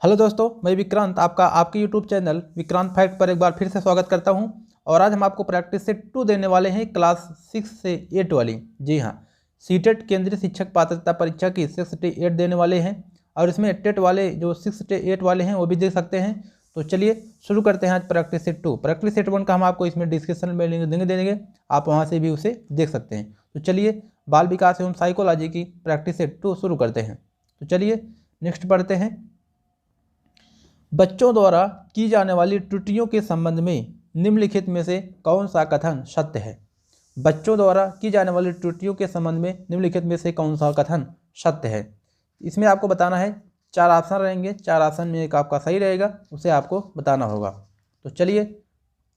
Hello दोस्तों, मैं विक्रांत आपका आपके यूट्यूब चैनल विक्रांत फैक्ट पर एक बार फिर से स्वागत करता हूं। और आज हम आपको प्रैक्टिस सेट 2 देने वाले हैं क्लास 6 से 8 वाली। जी हां, सीटेट केंद्रीय शिक्षक पात्रता परीक्षा की 6 से 8 देने वाले हैं और इसमें टेट वाले जो 6 से 8 वाले हैं वो भी देख सकते हैं। तो चलिए शुरू करते हैं आज प्रैक्टिस सेट 2। प्रैक्टिस सेट 1 का हम आपको इसमें डिस्क्रिप्शन में लिंक देंगे, आप वहाँ से भी उसे देख सकते हैं। तो चलिए बाल विकास एवं साइकोलॉजी की प्रैक्टिस सेट 2 शुरू करते हैं। तो चलिए नेक्स्ट पढ़ते हैं। बच्चों द्वारा की जाने वाली त्रुटियों के संबंध में निम्नलिखित में से कौन सा कथन सत्य है? बच्चों द्वारा की जाने वाली त्रुटियों के संबंध में निम्नलिखित में से कौन सा कथन सत्य है? इसमें आपको बताना है, 4 ऑप्शन रहेंगे, 4 ऑप्शन में एक आपका सही रहेगा, उसे आपको बताना होगा। तो चलिए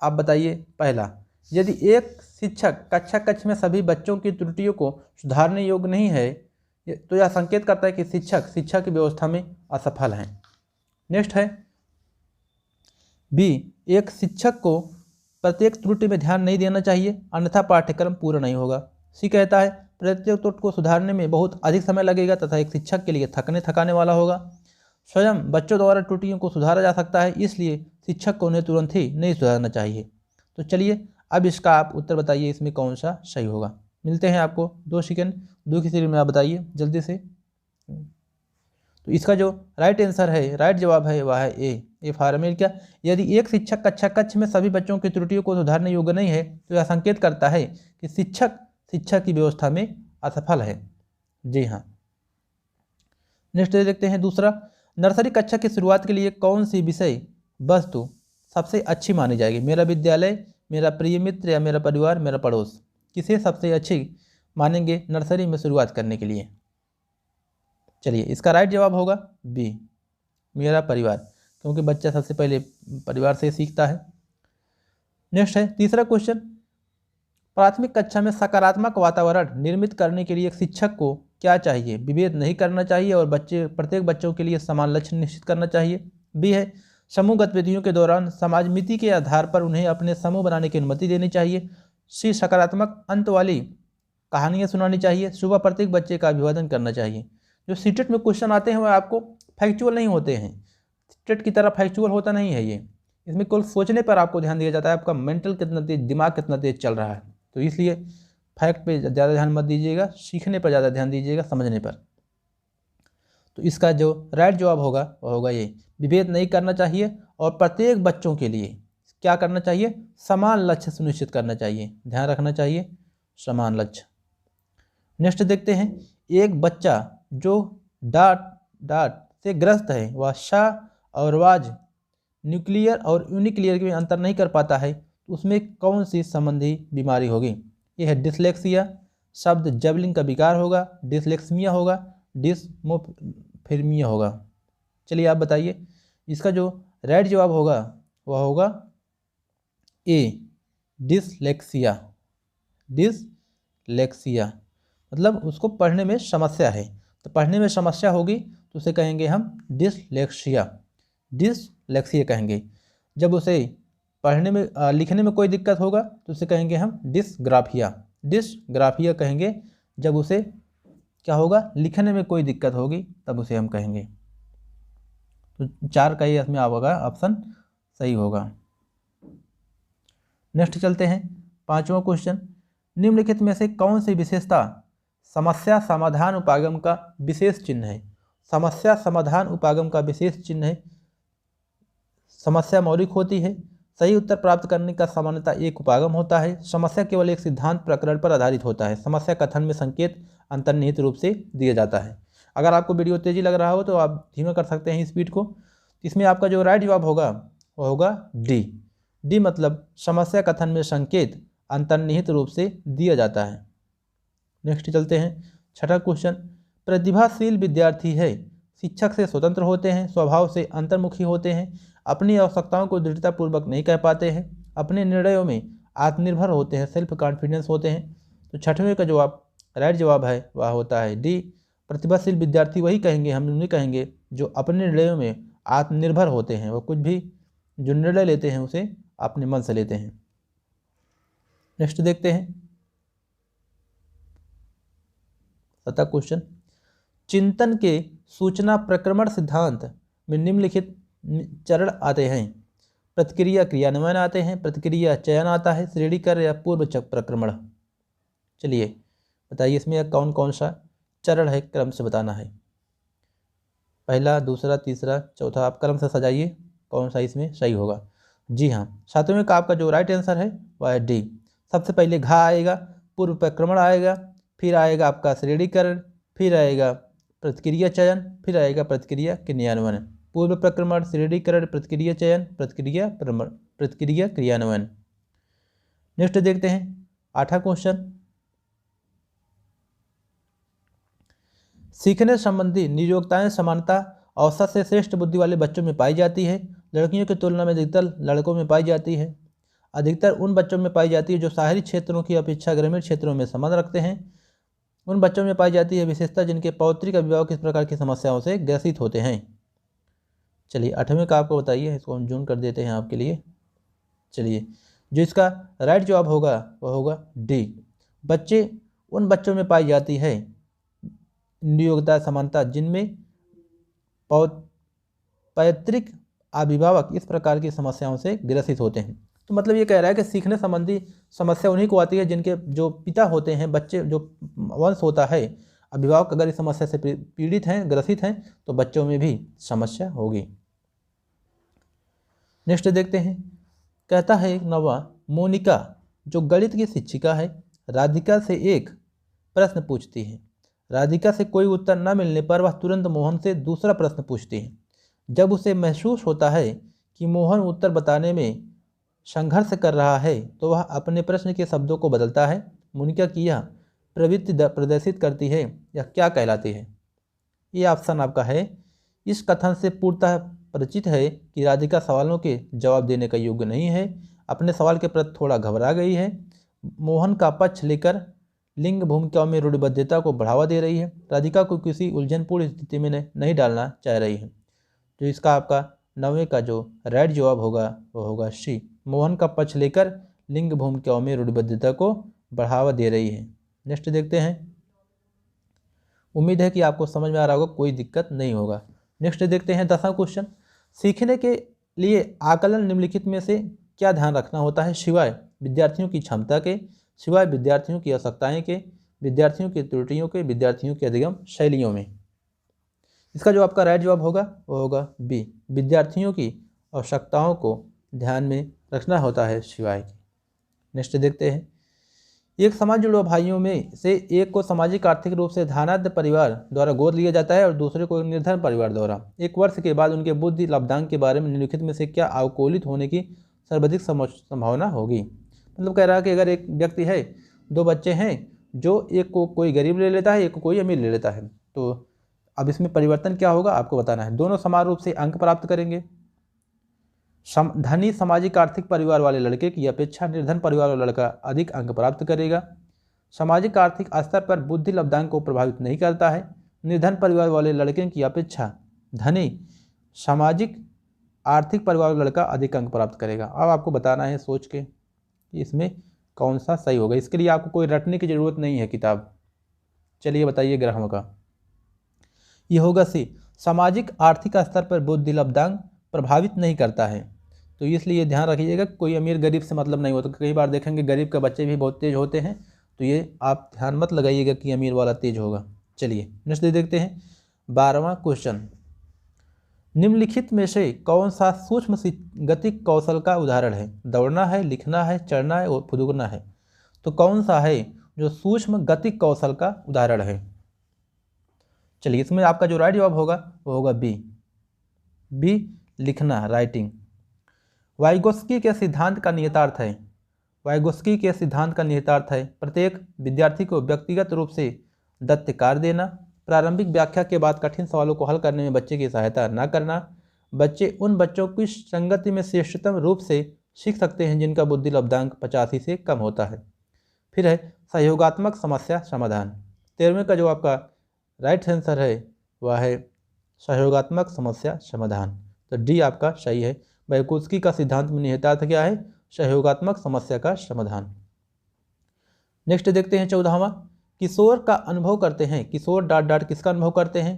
आप बताइए। पहला, यदि एक शिक्षक कक्षा कक्ष में सभी बच्चों की त्रुटियों को सुधारने योग्य नहीं है तो यह संकेत करता है कि शिक्षक शिक्षा की व्यवस्था में असफल हैं। नेक्स्ट है बी, एक शिक्षक को प्रत्येक त्रुटि में ध्यान नहीं देना चाहिए अन्यथा पाठ्यक्रम पूरा नहीं होगा। सी कहता है प्रत्येक त्रुटि को सुधारने में बहुत अधिक समय लगेगा तथा एक शिक्षक के लिए थकाने वाला होगा। स्वयं बच्चों द्वारा त्रुटियों को सुधारा जा सकता है, इसलिए शिक्षक को उन्हें तुरंत ही नहीं सुधारना चाहिए। तो चलिए अब इसका आप उत्तर बताइए, इसमें कौन सा सही होगा। मिलते हैं आपको 2 सेकेंड, 2 की सीरीज में आप बताइए जल्दी से। तो इसका जो राइट आंसर है, राइट जवाब है वह है ए फॉर्मेल। क्या, यदि एक शिक्षक कक्षा कक्ष में सभी बच्चों की त्रुटियों को सुधारने योग्य नहीं है तो यह संकेत करता है कि शिक्षक शिक्षा की व्यवस्था में असफल है। जी हाँ। नेक्स्ट देखते हैं दूसरा, नर्सरी कक्षा की शुरुआत के लिए कौन सी विषय वस्तु सबसे अच्छी मानी जाएगी? मेरा विद्यालय, मेरा प्रिय मित्र या मेरा परिवार, मेरा पड़ोस? किसे सबसे अच्छी मानेंगे नर्सरी में शुरुआत करने के लिए? चलिए इसका राइट जवाब होगा बी, मेरा परिवार, क्योंकि बच्चा सबसे पहले परिवार से सीखता है। नेक्स्ट है तीसरा क्वेश्चन, प्राथमिक कक्षा में सकारात्मक वातावरण निर्मित करने के लिए एक शिक्षक को क्या चाहिए? विभेद नहीं करना चाहिए और प्रत्येक बच्चों के लिए समान लक्ष्य निश्चित करना चाहिए। बी है, समूह गतिविधियों के दौरान समाजमिति के आधार पर उन्हें अपने समूह बनाने की अनुमति देनी चाहिए। सी, सकारात्मक अंत वाली कहानियाँ सुनानी चाहिए। सुबह प्रत्येक बच्चे का अभिवादन करना चाहिए। जो सीटेट में क्वेश्चन आते हैं वह आपको फैक्चुअल नहीं होते हैं, सीटेट की तरह फैक्चुअल होता नहीं है ये। इसमें केवल सोचने पर आपको ध्यान दिया जाता है, आपका मेंटल कितना तेज, दिमाग कितना तेज चल रहा है। तो इसलिए फैक्ट पे ज़्यादा ध्यान मत दीजिएगा, सीखने पर ज़्यादा ध्यान दीजिएगा, समझने पर। तो इसका जो राइट जवाब होगा वह होगा ये, विभेद नहीं करना चाहिए और प्रत्येक बच्चों के लिए क्या करना चाहिए? समान लक्ष्य सुनिश्चित करना चाहिए, ध्यान रखना चाहिए समान लक्ष्य। नेक्स्ट देखते हैं, एक बच्चा जो डाट से ग्रस्त है वह शा और वाज, न्यूक्लियर और यूनिक्लियर में अंतर नहीं कर पाता है, तो उसमें कौन सी संबंधी बीमारी होगी? यह है डिसलेक्सिया, शब्द जबलिंग का विकार होगा, डिसलेक्समिया होगा, डिसमोफिर्मिया होगा। चलिए आप बताइए, इसका जो राइट जवाब होगा वह होगा ए, डिसलेक्सिया। डिसलेक्सिया मतलब उसको पढ़ने में समस्या है, तो पढ़ने में समस्या होगी तो उसे कहेंगे हम डिसलेक्सिया, डिसलेक्सिया कहेंगे। जब उसे पढ़ने में लिखने में कोई दिक्कत होगा तो उसे कहेंगे हम डिसग्राफिया, डिसग्राफिया कहेंगे। जब उसे क्या होगा, लिखने में कोई दिक्कत होगी तब उसे हम कहेंगे। तो 4 का ही इसमें होगा ऑप्शन सही होगा। नेक्स्ट चलते हैं, 5वां क्वेश्चन, निम्नलिखित में से कौन सी विशेषता समस्या समाधान उपागम का विशेष चिन्ह है? समस्या समाधान उपागम का विशेष चिन्ह है। समस्या मौलिक होती है, सही उत्तर प्राप्त करने का सामान्यतः एक उपागम होता है, समस्या केवल एक सिद्धांत प्रकरण पर आधारित होता है, समस्या कथन में संकेत अंतर्निहित रूप से दिया जाता है। अगर आपको वीडियो तेजी लग रहा हो तो आप धीमा कर सकते हैं स्पीड को। इसमें आपका जो राइट जवाब होगा वह होगा डी मतलब समस्या कथन में संकेत अंतर्निहित रूप से दिया जाता है। नेक्स्ट चलते हैं, 6ठा क्वेश्चन, प्रतिभाशील विद्यार्थी है, शिक्षक से स्वतंत्र होते हैं, स्वभाव से अंतर्मुखी होते हैं, अपनी आवश्यकताओं को दृढ़तापूर्वक नहीं कह पाते हैं, अपने निर्णयों में आत्मनिर्भर होते हैं, सेल्फ कॉन्फिडेंस होते हैं। तो 6वें का जवाब राइट जवाब है वह होता है डी, प्रतिभाशील विद्यार्थी वही कहेंगे, हम नहीं कहेंगे जो अपने निर्णयों में आत्मनिर्भर होते हैं, वो कुछ भी जो निर्णय लेते हैं उसे अपने मन से लेते हैं। नेक्स्ट देखते हैं, 7वां क्वेश्चन, चिंतन के सूचना प्रक्रमण सिद्धांत में निम्नलिखित चरण आते हैं। प्रतिक्रिया क्रियान्वयन आते हैं, प्रतिक्रिया चयन आता है, श्रेणीकरण या पूर्व प्रक्रमण। चलिए बताइए इसमें कौन कौन सा चरण है, क्रम से बताना है। पहला, दूसरा, तीसरा, चौथा, आप क्रम से सजाइए कौन सा इसमें सही होगा। जी हाँ, सातवें का आपका जो राइट आंसर है वह है डी। सबसे पहले घा आएगा, पूर्व प्रक्रमण आएगा, फिर आएगा आपका श्रेणीकरण, फिर आएगा प्रतिक्रिया चयन, फिर आएगा प्रतिक्रिया क्रियान्वयन। पूर्व प्रक्रमण, श्रेणीकरण, प्रतिक्रिया चयन, प्रतिक्रिया क्रियान्वयन। नेक्स्ट देखते हैं 8वां क्वेश्चन। सीखने संबंधी नियोक्ताएं समानता औसत से श्रेष्ठ बुद्धि वाले बच्चों में पाई जाती है। लड़कियों की तुलना में अधिकतर लड़कों में पाई जाती है। अधिकतर उन बच्चों में पाई जाती है जो शहरी क्षेत्रों की अपेक्षा ग्रामीण क्षेत्रों में संबंध रखते हैं। उन बच्चों में पाई जाती है विशेषता जिनके पौत्रिक अभिभावक इस प्रकार की समस्याओं से ग्रसित होते हैं। चलिए 8वें का आपको बताइए, इसको हम जूम कर देते हैं आपके लिए। चलिए जो इसका राइट जवाब होगा वह होगा डी। उन बच्चों में पाई जाती है नियोक्ता समानता जिनमें पैतृक अभिभावक इस प्रकार की समस्याओं से ग्रसित होते हैं। तो मतलब ये कह रहा है कि सीखने संबंधी समस्या उन्हीं को आती है जिनके जो पिता होते हैं, बच्चे जो वंश होता है, अभिभावक अगर इस समस्या से पीड़ित हैं, ग्रसित हैं, तो बच्चों में भी समस्या होगी। नेक्स्ट देखते हैं, कहता है 9वां, मोनिका जो गणित की शिक्षिका है राधिका से एक प्रश्न पूछती है। राधिका से कोई उत्तर न मिलने पर वह तुरंत मोहन से दूसरा प्रश्न पूछती है। जब उसे महसूस होता है कि मोहन उत्तर बताने में संघर्ष कर रहा है तो वह अपने प्रश्न के शब्दों को बदलता है। मोनिका की यह प्रवृत्ति प्रदर्शित करती है, यह क्या कहलाती है? ये ऑप्शन आपका है। इस कथन से पूर्णतः परिचित है कि राधिका सवालों के जवाब देने का योग्य नहीं है, अपने सवाल के प्रति थोड़ा घबरा गई है, मोहन का पक्ष लेकर लिंग भूमिकाओं में रूढ़िबद्धता को बढ़ावा दे रही है, राधिका को किसी उलझनपूर्ण स्थिति में नहीं डालना चाह रही है। तो इसका आपका 9वें का जो राइट जवाब होगा वो होगा सी। मोहन का पक्ष लेकर लिंग भूमिकाओं में रूढ़िबद्धता को बढ़ावा दे रही है। नेक्स्ट देखते हैं। उम्मीद है कि आपको समझ में आ रहा होगा, कोई दिक्कत नहीं होगा। नेक्स्ट देखते हैं 10वां क्वेश्चन। सीखने के लिए आकलन निम्नलिखित में से क्या ध्यान रखना होता है सिवाय विद्यार्थियों की क्षमता के, सिवाय विद्यार्थियों की आवश्यकताएं के, विद्यार्थियों की त्रुटियों के, विद्यार्थियों के अधिगम शैलियों में? इसका जो आपका राइट जवाब होगा वो होगा बी। विद्यार्थियों की आवश्यकताओं को ध्यान में रखना होता है सिवाय के। नेक्स्ट देखते हैं। एक समाज जुड़े भाइयों में से एक को सामाजिक आर्थिक रूप से धनाढ्य परिवार द्वारा गोद लिया जाता है और दूसरे को निर्धन परिवार द्वारा। एक वर्ष के बाद उनके बुद्धि लाभदान के बारे में निम्नलिखित में से क्या अवकोलित होने की सर्वाधिक संभावना होगी? मतलब कह रहा है कि अगर एक व्यक्ति है, 2 बच्चे हैं, जो एक को कोई गरीब ले लेता है, एक को कोई अमीर ले लेता है, तो अब इसमें परिवर्तन क्या होगा आपको बताना है। दोनों समान रूप से अंक प्राप्त करेंगे। धनी सामाजिक आर्थिक परिवार वाले लड़के की अपेक्षा निर्धन परिवार वाला लड़का अधिक अंक प्राप्त करेगा। सामाजिक आर्थिक स्तर पर बुद्धि लाभदान को प्रभावित नहीं करता है। निर्धन परिवार वाले लड़के की अपेक्षा धनी सामाजिक आर्थिक परिवार वाला लड़का अधिक अंक प्राप्त करेगा। अब आपको बताना है सोच के कि इसमें कौन सा सही होगा। इसके लिए आपको कोई रटने की ज़रूरत नहीं है किताब। चलिए बताइए ग्रहों का। ये होगा सी। सामाजिक आर्थिक स्तर पर बुद्धि लाभदान प्रभावित नहीं करता है। तो इसलिए ध्यान रखिएगा, कोई अमीर गरीब से मतलब नहीं होता। कई बार देखेंगे गरीब के बच्चे भी बहुत तेज होते हैं, तो ये आप ध्यान मत लगाइएगा कि अमीर वाला तेज होगा। चलिए नेक्स्ट देखते हैं 12वां क्वेश्चन। निम्नलिखित में से कौन सा सूक्ष्म गतिक कौशल का उदाहरण है? दौड़ना है, लिखना है, चढ़ना है और फुदकना है। तो कौन सा है जो सूक्ष्म गतिक कौशल का उदाहरण है? चलिए इसमें आपका जो राइट जवाब होगा वो होगा बी लिखना, राइटिंग। वाइगोत्स्की के सिद्धांत का निहितार्थ है। वाइगोत्स्की के सिद्धांत का निहितार्थ है प्रत्येक विद्यार्थी को व्यक्तिगत रूप से दत्त कार्य देना, प्रारंभिक व्याख्या के बाद कठिन सवालों को हल करने में बच्चे की सहायता न करना, बच्चे उन बच्चों की संगति में श्रेष्ठतम रूप से सीख सकते हैं जिनका बुद्धि लाभदान 85 से कम होता है। फिर है सहयोगात्मक समस्या समाधान। 13वें का जो आपका राइट आंसर है वह है सहयोगात्मक समस्या समाधान। तो डी आपका सही है। वाइगोत्स्की का सिद्धांत में निहितार्थ क्या है? सहयोगात्मक समस्या का समाधान। नेक्स्ट देखते हैं 14वां। किशोर का अनुभव करते हैं। किशोर ... किसका अनुभव करते हैं?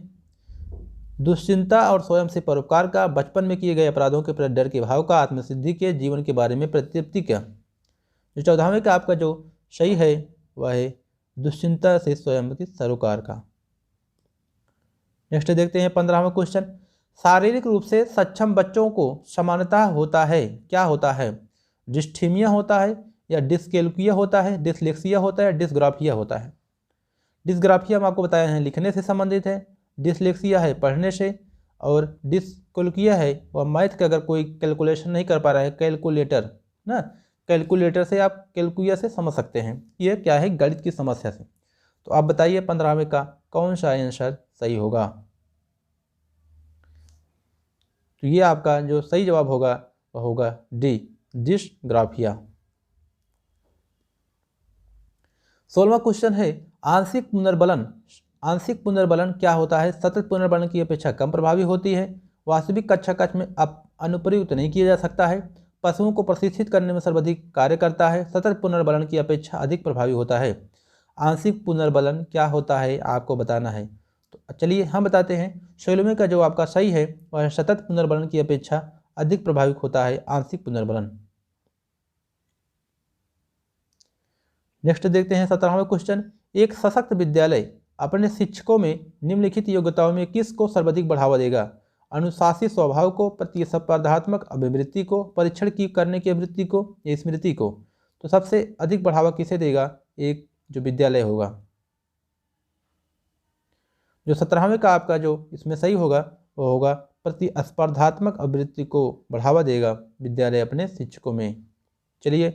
दुश्चिंता और स्वयं से परोपकार का, बचपन में किए गए अपराधों के प्रति डर के भाव का, आत्मसिद्धि के, जीवन के बारे में प्रतिपत्ति का। जो 14वें का आपका जो सही है वह है दुश्चिंता से स्वयं के सरोकार का। नेक्स्ट देखते हैं 15वां क्वेश्चन। शारीरिक रूप से सक्षम बच्चों को समानता होता है, क्या होता है? डिस्थीमिया होता है, या डिसकैल्कुलिया होता है, डिसलेक्सिया होता है, डिसग्राफिया होता है। डिसग्राफिया हम आपको बताए हैं लिखने से संबंधित है, डिसलेक्सिया है पढ़ने से, और डिसकैल्कुलिया है वह मैथ का अगर कोई कैलकुलेशन नहीं कर पा रहा है, कैलकुलेटर ना, कैलकुलेटर से आप कैलकुलिया से समझ सकते हैं ये क्या है, गणित की समस्या से। तो आप बताइए 15वें का कौन सा आंसर सही होगा? तो ये आपका जो सही जवाब होगा वह होगा डी, डिसग्राफिया। 16वां क्वेश्चन है आंशिक पुनर्बलन। आंशिक पुनर्बलन क्या होता है? सतत पुनर्बलन की अपेक्षा कम प्रभावी होती है, वास्तविक कक्षा कक्ष में अनुप्रयुक्त नहीं किया जा सकता है, पशुओं को प्रशिक्षित करने में सर्वाधिक कार्य करता है, सतत पुनर्बलन की अपेक्षा अधिक प्रभावी होता है। आंशिक पुनर्बलन क्या होता है आपको बताना है। तो चलिए हम बताते हैं। 16वें का जो आपका सही है वह सतत पुनर्बलन की अपेक्षा अधिक प्रभावी होता है आंशिक पुनर्बलन। नेक्स्ट देखते हैं 17वां क्वेश्चन। एक सशक्त विद्यालय अपने शिक्षकों में निम्नलिखित योग्यताओं में किस को सर्वाधिक बढ़ावा देगा? अनुशासित स्वभाव को, प्रतिस्पर्धात्मक अभिवृत्ति को, परीक्षण की करने की अभिवृत्ति को, या स्मृति को? तो सबसे अधिक बढ़ावा किसे देगा? एक जो विद्यालय होगा। जो 17वें का आपका जो इसमें सही होगा वो होगा प्रतिस्पर्धात्मक अभिवृत्ति को बढ़ावा देगा विद्यालय अपने शिक्षकों में। चलिए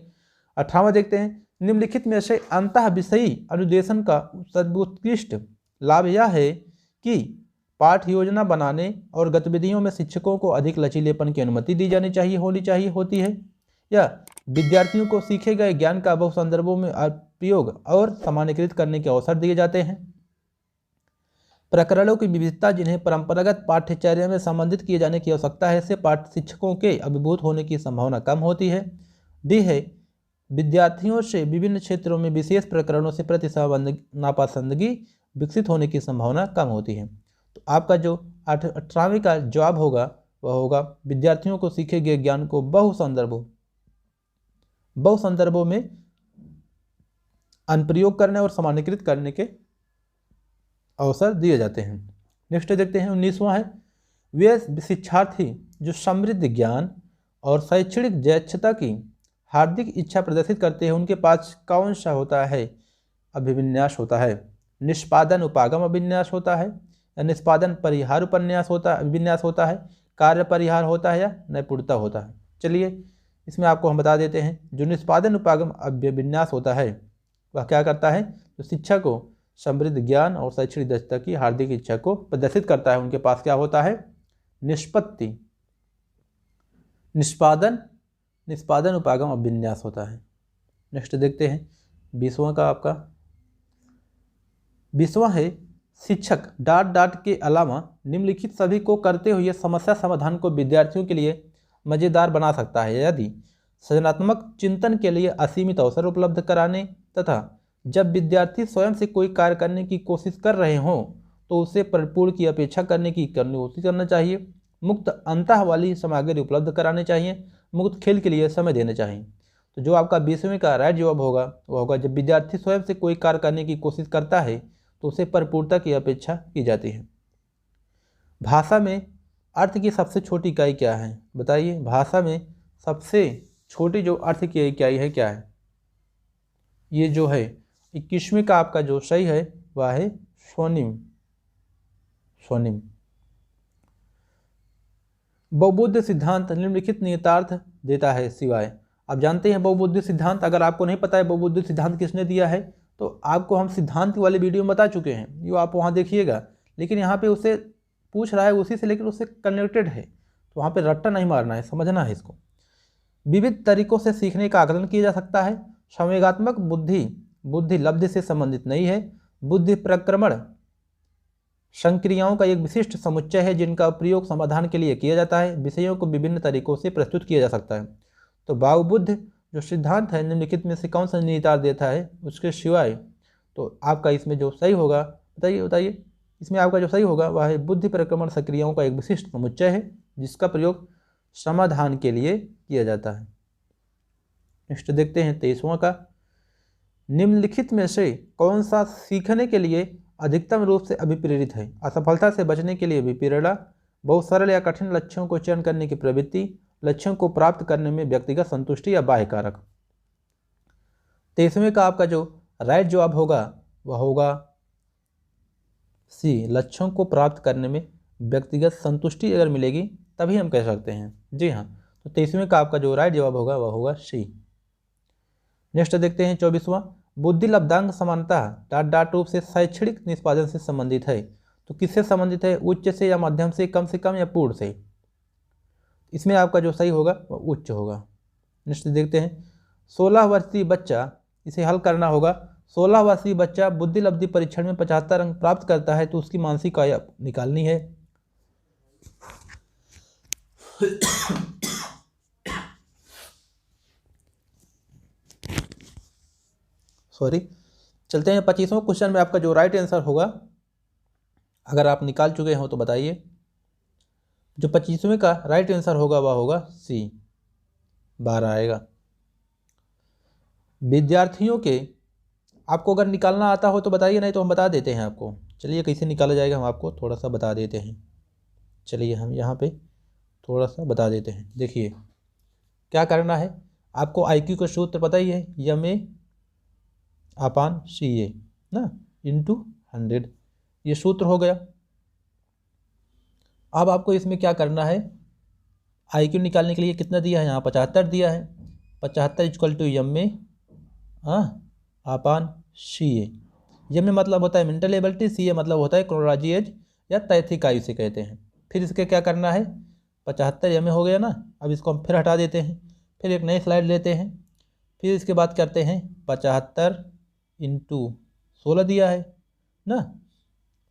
18वां देखते हैं। निम्नलिखित में से अंतः विषयी अनुदेशन का सर्वोत्कृष्ट लाभ यह है कि पाठ योजना बनाने और गतिविधियों में शिक्षकों को अधिक लचीलेपन की अनुमति दी जानी चाहिए, होती है, या विद्यार्थियों को सीखे गए ज्ञान का बहु संदर्भों में प्रयोग और सामान्यीकृत करने के अवसर दिए जाते हैं। प्रकरणों की विविधता जिन्हें परंपरागत पाठ्यचर्या में संबंधित किए जाने की आवश्यकता है, से पाठ शिक्षकों के अभिभूत होने की संभावना कम होती है। डी है विद्यार्थियों से विभिन्न क्षेत्रों में विशेष प्रकरणों से प्रति नापसंदगी विकसित होने की संभावना कम होती है। तो आपका जो 18वें का जवाब होगा वह होगा विद्यार्थियों को सीखे गए ज्ञान को बहु संदर्भों में अनुप्रयोग करने और सामान्यीकृत करने के अवसर दिए जाते हैं। नेक्स्ट देखते हैं 19वां है। वे शिक्षार्थी जो समृद्ध ज्ञान और शैक्षणिक दक्षता की हार्दिक इच्छा प्रदर्शित करते हैं उनके पास कौन सा होता है अभिविन्यास होता है? निष्पादन उपागम अभिन्यास होता है, या निष्पादन परिहार अभिविन्यास होता है, कार्य परिहार होता है, या नैपुणता होता है? चलिए इसमें आपको हम बता देते हैं। जो निष्पादन उपागम अभिविन्यास होता है वह क्या करता है? तो शिक्षा को समृद्ध ज्ञान और शैक्षणिक दक्षता की हार्दिक इच्छा को प्रदर्शित करता है। उनके पास क्या होता है? निष्पत्ति निष्पादन उपागम अभिन्यास होता है। नेक्स्ट देखते हैं 20वां का आपका 20वां है शिक्षक डांट के अलावा निम्नलिखित सभी को करते हुए समस्या समाधान को विद्यार्थियों के लिए मज़ेदार बना सकता है, यदि सृजनात्मक चिंतन के लिए असीमित अवसर उपलब्ध कराने तथा जब विद्यार्थी स्वयं से कोई कार्य करने की कोशिश कर रहे हों तो उसे परिपूर्ण की अपेक्षा कोशिश करना चाहिए, मुक्त अंतः वाली सामग्री उपलब्ध कराने चाहिए, मुक्त खेल के लिए समय देने चाहिए। तो जो आपका 20वें का राइट जवाब होगा वह होगा जब विद्यार्थी स्वयं से कोई कार्य करने की कोशिश करता है तो उसे परिपूर्णता की अपेक्षा की जाती है। भाषा में अर्थ की सबसे छोटी इकाई क्या है? बताइए भाषा में सबसे छोटी जो अर्थ की इकाई है क्या है? ये जो है 21वें का आपका जो सही है वह है स्वनिम। बहुबुद्धि सिद्धांत निम्नलिखित निहितार्थ देता है सिवाय। आप जानते हैं बहुबुद्धि सिद्धांत, अगर आपको नहीं पता है बहुबुद्धि सिद्धांत किसने दिया है तो आपको हम सिद्धांत वाले वीडियो में बता चुके हैं, ये आप वहाँ देखिएगा। लेकिन यहाँ पे उसे पूछ रहा है उसी से, लेकिन उससे कनेक्टेड है तो वहाँ पे रट्टा नहीं मारना है, समझना है इसको। विविध तरीकों से सीखने का आकलन किया जा सकता है। संवेगात्मक बुद्धि लब्धि से संबंधित नहीं है। बुद्धि प्रक्रमण संक्रियाओं का एक विशिष्ट समुच्चय है जिनका प्रयोग समाधान के लिए किया जाता है। विषयों को विभिन्न तरीकों से प्रस्तुत किया जा सकता है। तो बहुबुद्धि जो सिद्धांत है निम्नलिखित में से कौन सा निहितार्थ देता है उसके सिवाय? तो आपका इसमें जो सही होगा बताइए। इसमें आपका जो सही होगा वह है बुद्धि परिक्रमण सक्रियाओं का एक विशिष्ट समुच्चय है जिसका प्रयोग समाधान के लिए किया जाता है। नेक्स्ट देखते हैं 23वां का, निम्नलिखित में से कौन सा सीखने के लिए अधिकतम रूप से अभिप्रेरित है? असफलता से बचने के लिए विप्रेरणा, बहुत सरल या कठिन लक्ष्यों को चयन करने की प्रवृत्ति, लक्ष्यों को प्राप्त करने में व्यक्तिगत संतुष्टि या बाह्य कारक। 23वें का आपका जो राइट जवाब होगा वह होगा सी, लक्ष्यों को प्राप्त करने में व्यक्तिगत संतुष्टि अगर मिलेगी तभी हम कह सकते हैं। जी हाँ, तो 23वें का आपका जो राइट जवाब होगा वह होगा सी। नेक्स्ट देखते हैं 24वां, बुद्धि लब्धांक समानता डॉट रूप से शैक्षणिक निष्पादन से संबंधित है। तो किससे संबंधित है? उच्च से या मध्यम से कम या पूर्ण से? इसमें आपका जो सही होगा वह उच्च होगा। नेक्स्ट देखते हैं 16 वर्षीय बच्चा, इसे हल करना होगा। 16 वर्षीय बच्चा बुद्धि लब्धि परीक्षण में 75 अंक प्राप्त करता है तो उसकी मानसिक आयु निकालनी है। सॉरी, चलते हैं 25वें क्वेश्चन में आपका जो राइट आंसर होगा, अगर आप निकाल चुके हो तो बताइए। जो 25वें का राइट आंसर होगा वह होगा सी, 12 आएगा। विद्यार्थियों के, आपको अगर निकालना आता हो तो बताइए, नहीं तो हम बता देते हैं आपको। चलिए कैसे निकाला जाएगा हम आपको थोड़ा सा बता देते हैं। चलिए हम यहाँ पे थोड़ा सा बता देते हैं। देखिए क्या करना है, आपको IQ का सूत्र पता ही है, MA/CA ना इंटू 100, ये सूत्र हो गया। अब आपको इसमें क्या करना है, IQ निकालने के लिए कितना दिया है, यहाँ 75 दिया है। 75 = MA/CA। MA मतलब होता है मेंटल एबिलिटी, CA मतलब होता है क्रोनोलॉजी एज या तैथिक आयु से कहते हैं। फिर इसके क्या करना है, 75 MA हो गया ना, अब इसको हम फिर हटा देते हैं, फिर एक नई स्लाइड लेते हैं। फिर इसके बाद करते हैं 75 × 16 दिया है ना,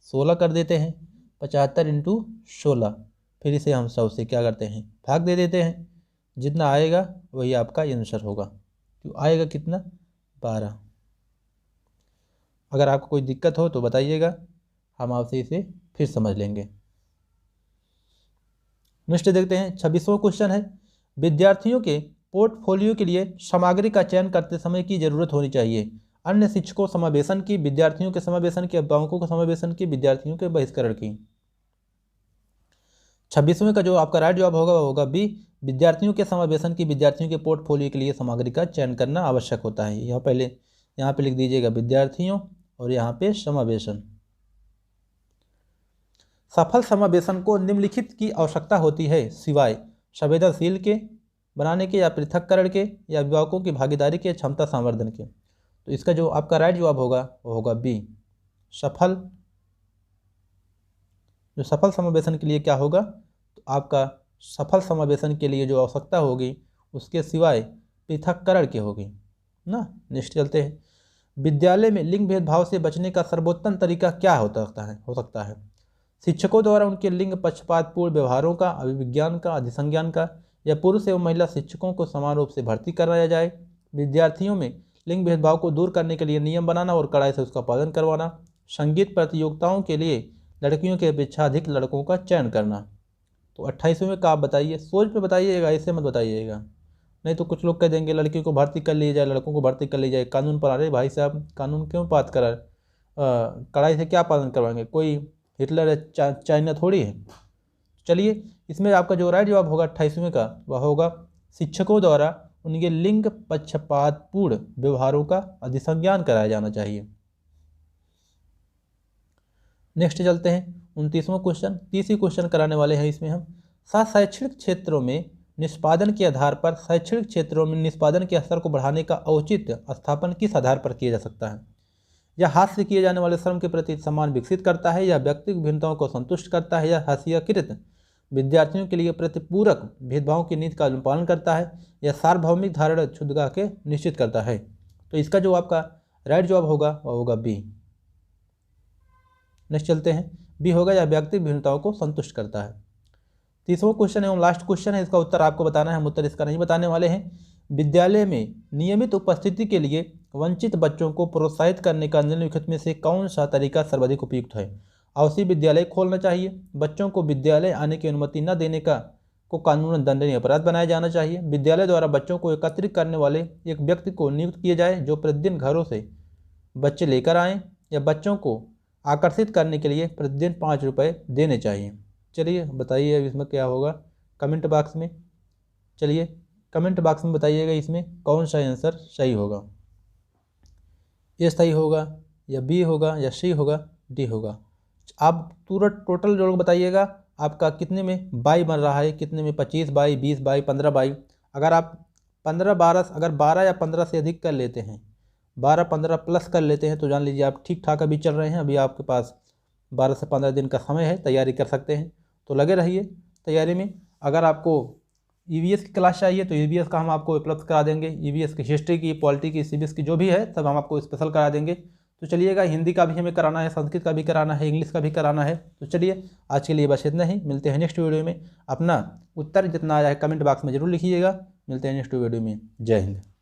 16 कर देते हैं, 75 × 16। फिर इसे हम 100 से क्या करते हैं, भाग दे देते हैं। जितना आएगा वही आपका आंसर होगा। तो आएगा कितना, 12। अगर आपको कोई दिक्कत हो तो बताइएगा, हम आपसे इसे फिर समझ लेंगे। नेक्स्ट देखते हैं 26वां क्वेश्चन है, विद्यार्थियों के पोर्टफोलियो के लिए सामग्री का चयन करते समय की जरूरत होनी चाहिए। अन्य शिक्षकों समावेशन की, विद्यार्थियों के समावेशन की, अभिभावकों के समावेशन की, विद्यार्थियों के बहिष्करण की। 26वें का जो आपका राइट जवाब होगा वह होगा बी, विद्यार्थियों के समावेशन की, विद्यार्थियों के पोर्टफोलियो के लिए सामग्री का चयन करना आवश्यक होता है। यहाँ पे लिख दीजिएगा विद्यार्थियों और यहाँ पे समावेशन। सफल समावेशन को निम्नलिखित की आवश्यकता होती है सिवाय संवेदनशील के बनाने के या पृथक्करण के या अभिभावकों की भागीदारी के, क्षमता संवर्धन के। तो इसका जो आपका राइट जवाब होगा वो होगा बी, सफल। जो सफल समावेशन के लिए क्या होगा, तो आपका सफल समावेशन के लिए जो आवश्यकता होगी उसके सिवाय पृथक्करण की होगी ना। नेक्स्ट चलते हैं, विद्यालय में लिंग भेदभाव से बचने का सर्वोत्तम तरीका क्या हो सकता है? शिक्षकों द्वारा उनके लिंग पक्षपातपूर्ण व्यवहारों का, अभिविज्ञान का, अधिसंज्ञान का, या पुरुष एवं महिला शिक्षकों को समान रूप से भर्ती कराया जाए। विद्यार्थियों में लिंग भेदभाव को दूर करने के लिए नियम बनाना और कड़ाई से उसका पालन करवाना। संगीत प्रतियोगिताओं के लिए लड़कियों की अपेक्षा अधिक लड़कों का चयन करना। तो 28वें का आप बताइए, सोच पे बताइएगा, ऐसे मत बताइएगा, नहीं तो कुछ लोग कह देंगे लड़कियों को भर्ती कर ली जाए, लड़कों को भर्ती कर ली जाए। कानून पर आ रहे भाई साहब, कानून क्यों बात करा, कड़ाई से क्या पालन करवाएंगे, कोई हिटलर है, चाइना थोड़ी है। चलिए इसमें आपका जो राइट जवाब होगा 28वें का वह होगा शिक्षकों द्वारा उनके लिंग पक्षपातपूर्ण व्यवहारों का अधिसंज्ञान कराया जाना चाहिए। नेक्स्ट चलते हैं 29वां क्वेश्चन, 30 क्वेश्चन कराने वाले हैं इसमें हम। शैक्षणिक क्षेत्रों में निष्पादन के आधार पर शैक्षणिक क्षेत्रों में निष्पादन के स्तर को बढ़ाने का औचित्य स्थापन किस आधार पर किया जा सकता है? यह हाथ से किए जाने वाले श्रम के प्रति सम्मान विकसित करता है, या व्यक्तिगत भिन्नताओं को संतुष्ट करता है, या हास्यकृत विद्यार्थियों के लिए प्रतिपूरक भेदभाव की नीति का पालन करता है, या सार्वभौमिक धारणा क्षुद्रता के निश्चित करता है? तो इसका जो आपका राइट जवाब होगा वह होगा बी। नेक्स्ट चलते हैं, बी होगा या व्यक्तिगत भिन्नताओं को संतुष्ट करता है। 30वां क्वेश्चन एवं लास्ट क्वेश्चन है, इसका उत्तर आपको बताना है, हम उत्तर इसका नहीं बताने वाले हैं। विद्यालय में नियमित उपस्थिति के लिए वंचित बच्चों को प्रोत्साहित करने का निम्नलिखित में से कौन सा तरीका सर्वाधिक उपयुक्त है? आवासीय विद्यालय खोलना चाहिए। बच्चों को विद्यालय आने की अनुमति न देने को कानूनन दंडनीय अपराध बनाया जाना चाहिए। विद्यालय द्वारा बच्चों को एकत्रित करने वाले एक व्यक्ति को नियुक्त किया जाए जो प्रतिदिन घरों से बच्चे लेकर आएँ, या बच्चों को आकर्षित करने के लिए प्रतिदिन 5 रुपये देने चाहिए। चलिए बताइए अब इसमें क्या होगा कमेंट बॉक्स में। चलिए कमेंट बॉक्स में बताइएगा इसमें कौन सा आंसर सही होगा। ए सही होगा, या बी होगा, या सी होगा, डी होगा। आप पूरा टोटल जोड़ बताइएगा आपका कितने में बाई बन रहा है, कितने में 25 बाई, 20 बाई, 15 बाई। अगर आप 12 या 15 से अधिक कर लेते हैं, 12-15 प्लस कर लेते हैं, तो जान लीजिए आप ठीक ठाक अभी चल रहे हैं। अभी आपके पास 12 से 15 दिन का समय है, तैयारी कर सकते हैं। तो लगे रहिए तैयारी में। अगर आपको ईवीएस की क्लास चाहिए तो ईवीएस का हम आपको उपलब्ध करा देंगे। ईवीएस की हिस्ट्री की, पॉलिटी की, सीवीएस की जो भी है सब हम आपको स्पेशल करा देंगे। तो चलिएगा, हिंदी का भी हमें कराना है, संस्कृत का भी कराना है, इंग्लिश का भी कराना है। तो चलिए आज के लिए बस इतना ही। मिलते हैं नेक्स्ट वीडियो में। अपना उत्तर जितना आया है कमेंट बॉक्स में ज़रूर लिखिएगा। मिलते हैं नेक्स्ट वीडियो में। जय हिंद।